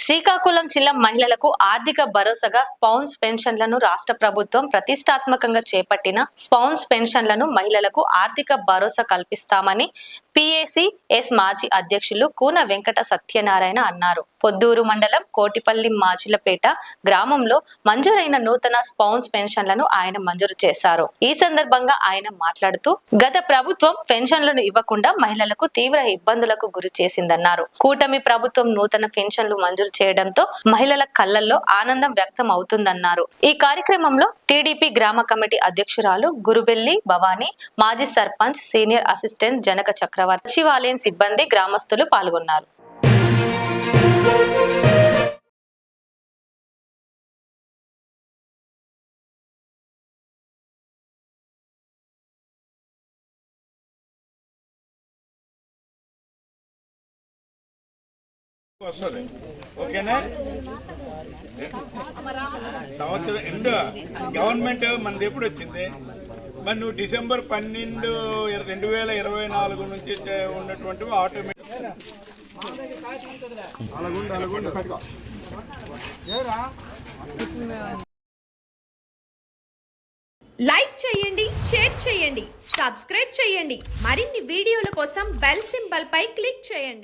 శ్రీకాకుళం జిల్లా మహిళలకు ఆర్థిక భరోసాగా స్పౌన్స్ పెన్షన్లను రాష్ట్ర ప్రభుత్వం ప్రతిష్టాత్మకంగా చేపట్టిన స్పౌన్స్ పెన్షన్లను మహిళలకు ఆర్థిక భరోసా కల్పిస్తామని పిఏసిఎస్ మాజీ అధ్యక్షులు కూన వెంకట సత్యనారాయణ అన్నారు. పొద్దూరు మండలం కోటిపల్లి మాచిలపేట గ్రామంలో మంజూరైన నూతన స్పౌన్స్ పెన్షన్లను ఆయన మంజూరు చేశారు. ఈ సందర్భంగా ఆయన మాట్లాడుతూ గత ప్రభుత్వం పెన్షన్లను ఇవ్వకుండా మహిళలకు తీవ్ర ఇబ్బందులకు గురి చేసిందన్నారు. కూటమి ప్రభుత్వం నూతన పెన్షన్లు మంజూరు చేయడంతో మహిళల కళ్లల్లో ఆనందం వ్యక్తం అవుతుందన్నారు. ఈ కార్యక్రమంలో టీడీపీ గ్రామ కమిటీ అధ్యక్షురాలు గురుబెల్లి భవానీ, మాజీ సర్పంచ్, సీనియర్ అసిస్టెంట్ జనక చక్రవర్తి, సచివాలయం సిబ్బంది, గ్రామస్తులు పాల్గొన్నారు. వస్తుంది ఓకేనా. సంవత్సరం ఎండ్ గవర్నమెంట్ మనది ఎప్పుడు వచ్చింది? మరి నువ్వు డిసెంబర్ 12, 2024 నుంచి ఉన్నటువంటి ఆటోమేటిక్ లైక్ చేయండి, షేర్ చేయండి, సబ్స్క్రైబ్ చేయండి. మరిన్ని వీడియోల కోసం బెల్ సింబల్ పై క్లిక్ చేయండి.